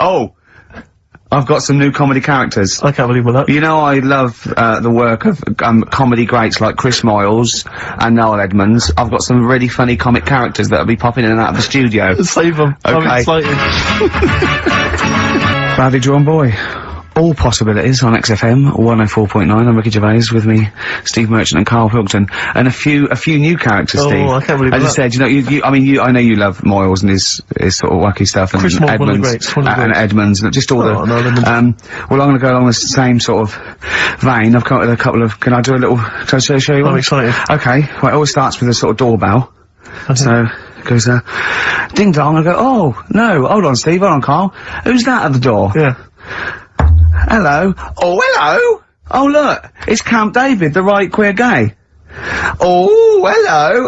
Oh! I've got some new comedy characters. I can't believe that. You know I love, the work of, comedy greats like Chris Moyles and Noel Edmonds. I've got some really funny comic characters that'll be popping in and out of the studio. Save them. Okay. I'm excited. Badly Drawn Boy. All possibilities on XFM 104.9. I'm Ricky Gervais, with me, Steve Merchant and Karl Pilkington, and a few new characters, Steve. I can't believe As that. I said, I know you love Moyles and his sort of wacky stuff, and Chris Moyles, one of the Edmonds, greats, one of the and greats. Edmonds, and just all Oh, no, well, I'm gonna go along the same sort of vein. I've come up with a couple of, can I show you one? I'm excited. Okay, well, it always starts with a sort of doorbell. So, it goes, ding dong, I go, oh, no, hold on, Steve, hold on, Karl. Who's that at the door? Yeah. Hello? Oh, hello! Oh, look, it's Camp David, the right queer gay. Oh,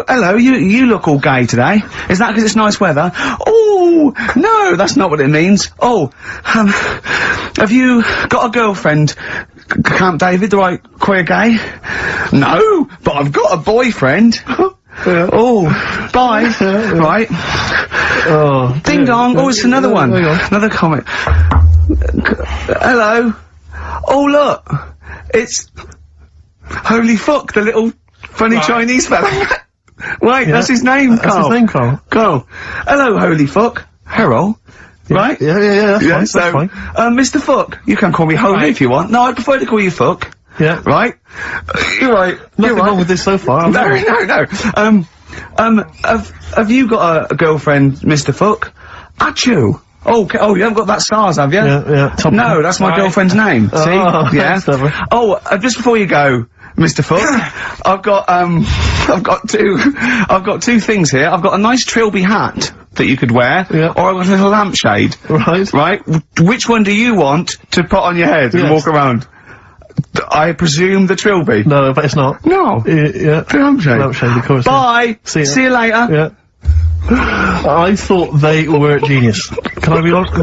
hello, you look all gay today. Is that 'cause it's nice weather? Oh, no, that's not what it means. Oh, have you got a girlfriend, Camp David, the right queer gay? No, but I've got a boyfriend. Yeah. Oh, bye. Right. Oh. Ding dong, oh, it's another one. Hang on. Another comic. Hello. Oh, look. It's Holy Fuck, the little funny Chinese fella. Right, that's his name, Karl. That's his name, Karl. Karl. Hello, Holy Fuck. Hello. Right? Yeah, that's So, fine. Mr. Fuck, you can call me Holy if you want. No, I prefer to call you Fuck. Yeah. Right? You're right. Nothing wrong with this so far. No. Have you got a girlfriend, Mr. Fuck? Achoo. Oh, you haven't got that stars, have you? Yeah. No, that's my girlfriend's name. See? Oh, Yeah. that's lovely. Oh, just before you go, Mr. Fuck, I've got two things here. I've got a nice trilby hat that you could wear, Yeah. or I've got a little lampshade. Right. Right? Which one do you want to put on your head and Yes. walk around? I presume the trilby. No, but it's not. No. Yeah. The lampshade. Lampshade, of course. Bye. See ya. See you later. Yeah. I thought they were genius. Can I be honest?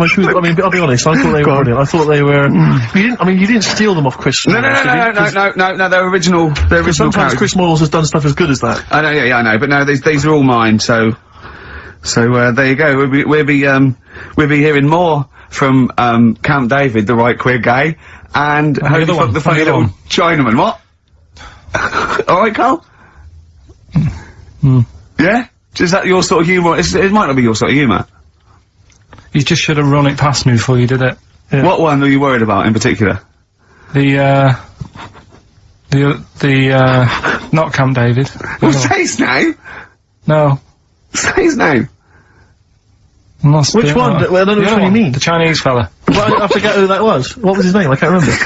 I'll be honest. I thought they were brilliant. I thought they were. You didn't steal them off Chris. No, they're original. They're original Sometimes characters. Chris Moyles has done stuff as good as that. I know, yeah, I know, but no, these are all mine. So there you go. We'll be hearing more from Camp David, the right queer gay, and Holy Fuck, the funny little Chinaman. What? All right, Karl. Yeah. Is that your sort of humour? It might not be your sort of humour. You just should have run it past me before you did it. Yeah. What one are you worried about in particular? Not Camp David. Well, say his name. No. Say his name. I'm not Which one? I don't know which one you mean. The Chinese fella. Well, I forget who that was. What was his name? I can't remember.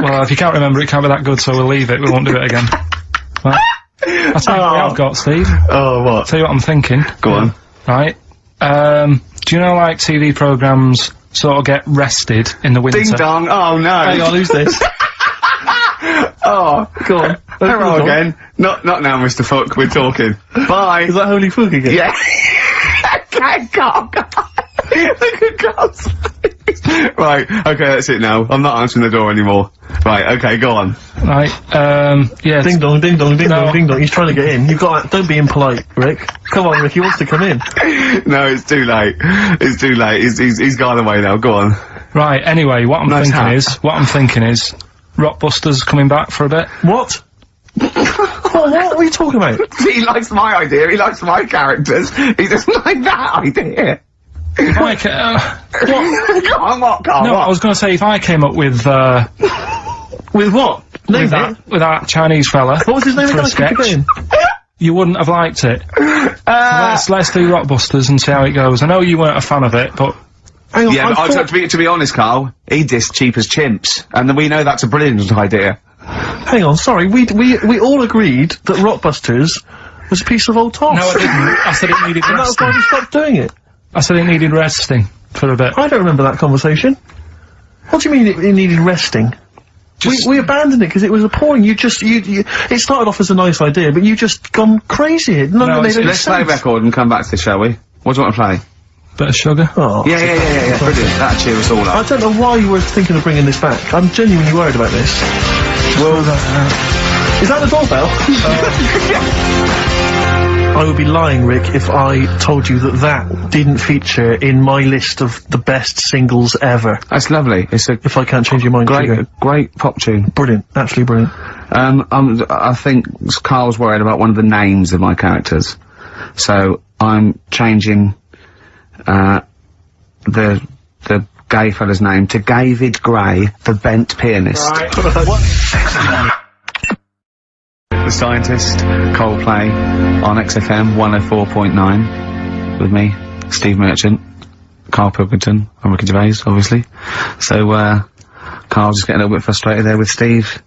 Well, if you can't remember, it can't be that good, so we'll leave it. We won't do it again. Right. I'll tell you what I've got, Steve. Oh, what? Tell you what I'm thinking. Go on. Right. Do you know, like, TV programmes sort of get rested in the winter? Ding dong. Oh, no. Hang on, who's this? Oh, Go on. hello again. Not now, Mr. Fuck. We're talking. Bye. Is that Holy Fuck again? Yeah. Okay, God. Look at God's face. Right, okay, that's it now. I'm not answering the door anymore. Right, okay, go on. Right, yeah. Ding dong, ding dong, ding dong, ding dong. He's trying to get in. You've got. Don't be impolite, Rick. Come on, Rick. He wants to come in. No, it's too late. It's too late. He's gone away now. Go on. Right, anyway, what I'm Nice thinking is, Rockbusters coming back for a bit. What? What are you talking about? He likes my idea. He likes my characters. He doesn't like that idea. Like, Go on, what, Karl? no, what? I was going to say, if I came up with With what? Name it. with that Chinese fella. What was his name for a again? I keep sketch, forgetting. you wouldn't have liked it. Let's do Rockbusters and see how it goes. I know you weren't a fan of it, but... Hang on, Yeah, I but thought- to be honest, Karl, he dissed Cheap as Chimps, and we know that's a brilliant idea. Hang on, sorry. We all agreed that Rockbusters was a piece of old toss. No, I didn't. I said it needed And that's why resting. we stopped doing it. I said it needed resting for a bit. I don't remember that conversation. What do you mean it needed resting? We abandoned it because it was appalling. It started off as a nice idea, but you just gone crazy. None of it made any Let's play a sense. record and come back to this, shall we? What do you want to play? Bit of sugar. Oh. Yeah, brilliant. That'll cheer us all I up. don't know why you were thinking of bringing this back. I'm genuinely worried about this. Well, Is that the doorbell? I would be lying, Rick, if I told you that didn't feature in my list of the best singles ever. That's lovely. It's a If I can't change your mind, great pop tune. Brilliant, absolutely brilliant. I think Carl's worried about one of the names of my characters, so I'm changing the gay fella's name to David Gray, the bent pianist. Right. The Scientist, Coldplay, on XFM 104.9, with me, Steve Merchant, Karl Pilkington, and Ricky Gervais, obviously. So, Carl's just getting a little bit frustrated there with Steve,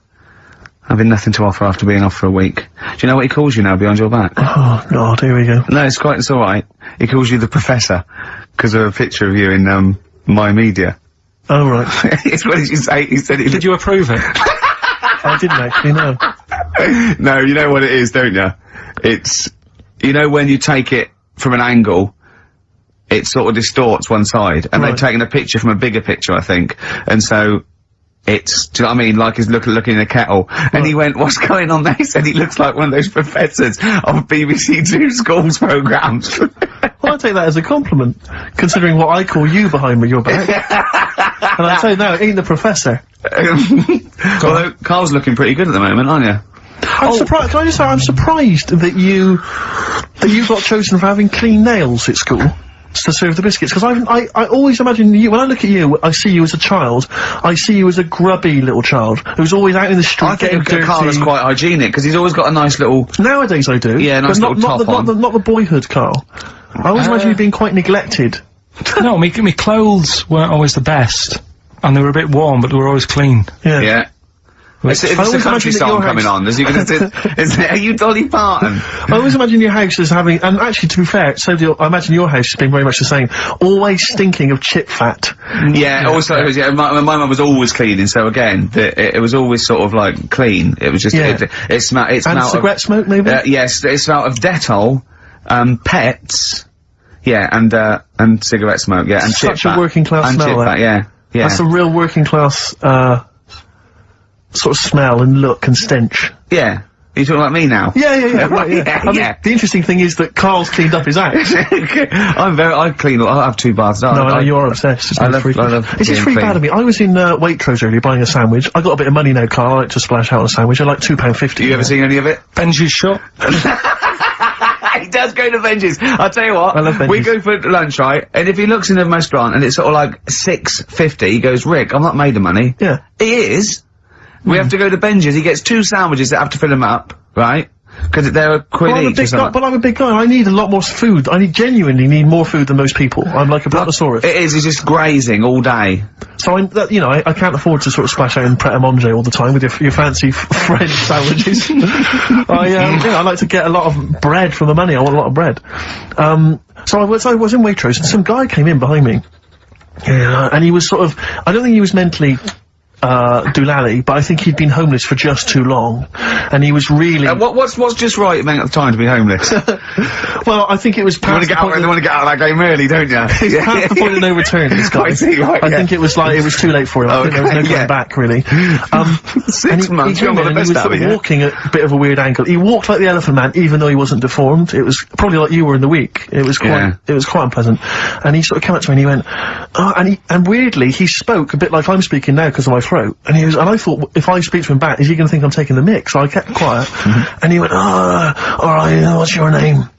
having nothing to offer after being off for a week. Do you know what he calls you now behind your back? Oh, God, here we go. No, it's alright. He calls you the Professor, because of a picture of you in, My Media. Oh, right. It's what did you say? He said Did you approve it? I didn't actually, no. No, you know what it is, don't you? It's, you know when you take it from an angle, it sort of distorts one side, and they've taken a picture from a bigger picture, I think, and so it's, do you know what I mean, like he's looking in a kettle, and he went, what's going on there? He said he looks like one of those professors of BBC Two schools programmes. Well, I take that as a compliment, considering what I call you behind your back. And I tell you now, it ain't the Professor. Although, Carl's looking pretty good at the moment, aren't you? I'm surprised, can I just say, I'm surprised that you got chosen for having clean nails at school to serve the biscuits, because I always imagine you, when I look at you, I see you as a child, I see you as a grubby little child, who's always out in the street I getting think dirty. Carl is quite hygienic, because he's always got a nice little... Nowadays I do. Yeah, nice but little top on. not the boyhood Carl. I always imagine you being quite neglected. No, me clothes weren't always the best, and they were a bit warm, but they were always clean. Yeah. It's the country song coming on. Are you Dolly Parton? I always imagine your house as having, and actually to be fair, I imagine your house has been very much the same, always stinking of chip fat. Yeah, also, my mum was always cleaning, so again, it was always sort of like clean. It was just, it smelled And cigarette smoke, maybe? Yes, it smelled of Dettol, pets, and cigarette smoke, and chip fat. Such a working class and smell, chip fat, yeah. That's a real working class, sort of smell and look and stench. Yeah. Are you talking like me now? Yeah. I mean, the interesting thing is that Carl's cleaned up his house. I have 2 baths. No, I know, you're obsessed. I love This is pretty bad of me. I was in, Waitrose earlier buying a sandwich. I got a bit of money now, Carl. I like to splash out on a sandwich. I like £2.50. You ever seen any of it? Benji's shop. He does go to Benji's. I'll tell you what. I love Benji's. We go for lunch, right? And if he looks in the restaurant and it's sort of like $6.50, he goes, Rick, I'm not made of money. Yeah. He is. We have to go to Benji's. He gets 2 sandwiches that have to fill him up, right? Because they're a quid each or something. But I'm a big guy. I need a lot more food. I genuinely need more food than most people. I'm like a brontosaurus. It is. He's just grazing all day. So I can't afford to sort of splash out in Pret a Manger all the time with your fancy French sandwiches. I like to get a lot of bread for the money. I want a lot of bread. So I was in Waitrose and some guy came in behind me. Yeah, and he was sort of, I don't think he was mentally doolally, but I think he'd been homeless for just too long, and he was really... what's just right, man, at the time to be homeless? Well, I think it was past you want to get out of that game early, don't you? He's past the point of no return, this guy. I see, right, I think it was like, it was too late for him. I think there was no going back, really. 6 months, you're not the best out of it, he was walking at a bit of a weird angle. He walked like the Elephant Man, even though he wasn't deformed. It was probably like you were in the week. It was quite unpleasant. And he sort of came up to me and he went, and weirdly, he spoke a bit like I'm speaking now because of my throat. And I thought, if I speak to him back, is he going to think I'm taking the mick? So I kept quiet. And he went, alright, what's your name?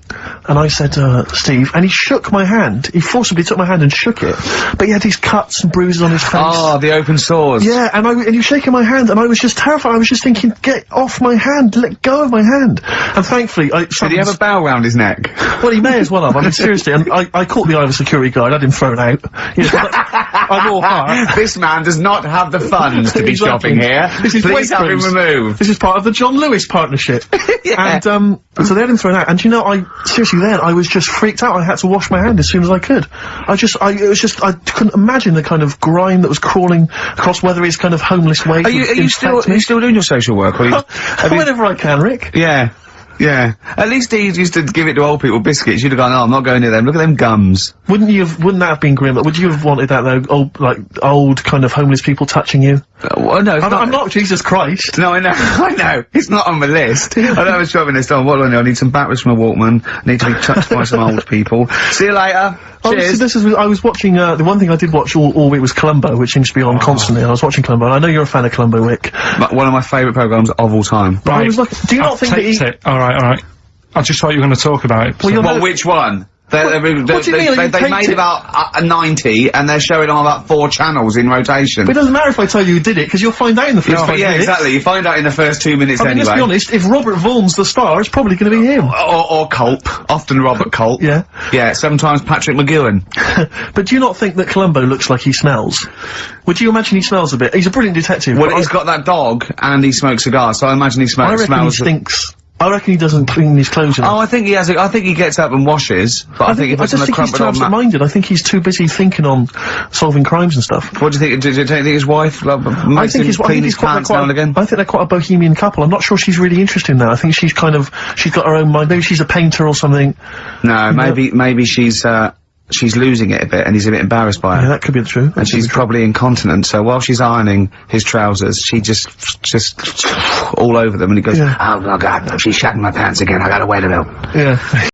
And I said, Steve, and he shook my hand. He forcibly took my hand and shook it. But he had these cuts and bruises on his face. Oh, the open sores. Yeah, and he was shaking my hand, and I was just terrified. I was just thinking, get off my hand, let go of my hand. And thankfully, did he have a bow round his neck? Well, he may as well have. I mean, seriously, and I caught the eye of a security guard, I had him thrown out. You know, I'm all heart. This man does not have the funds to be shopping here. Please have him removed. This is part of the John Lewis partnership. And, so they had him thrown out, and you know, seriously then, I was just freaked out. I had to wash my hand as soon as I could. I couldn't imagine the kind of grime that was crawling across whether it's kind of homeless ways. Are you still doing your social work? Or whenever I can, Rick. Yeah. Yeah. At least he used to give it to old people, biscuits. You'd have gone, oh, I'm not going near them. Look at them gums. Wouldn't that have been grim? Would you have wanted that though? Old kind of homeless people touching you? Well, no, I'm not Jesus Christ. No, I know, I know. It's not on the list. I don't have a shopping list on. What do I need? I need some batteries from a Walkman. I need to be touched by some old people. See you later. Cheers. I was watching, the one thing I did watch all week was Columbo, which seems to be on constantly. I was watching Columbo, and I know you're a fan of Columbo, Wick. One of my favourite programmes of all time. Right. I was like, do you not think that Alright. I just thought you were going to talk about it. Well, which one? They made about 90, and they're showing on about 4 channels in rotation. But it doesn't matter if I tell you who did it, because you'll find out in the first 5 minutes. Yeah, exactly. You find out in the first 2 minutes anyway. Let's be honest, if Robert Vaughan's the star, it's probably going to be him. Or Culp. Often Robert Culp. Yeah. Yeah, sometimes Patrick McGowan. But do you not think that Columbo looks like he smells? Would you imagine he smells a bit? He's a brilliant detective. Well, he's got that dog, and he smokes cigars, so I imagine he smells. I reckon he stinks. I reckon he doesn't clean his clothes enough. Oh, I think he has. I think he gets up and washes. But I think if it's on a crumpled old absent-minded. I think he's too busy thinking on solving crimes and stuff. What do you think? Do you think his wife makes him clean his pants now and again? I think they're quite a bohemian couple. I'm not sure she's really interested in that. I think she's got her own mind. Maybe she's a painter or something. No, maybe she's losing it a bit, and he's a bit embarrassed by it. Yeah, that could be the truth. And she's probably incontinent, so while she's ironing his trousers, she just all over them, and he goes, oh my God, she's shatting my pants again, I gotta wait a minute. Yeah.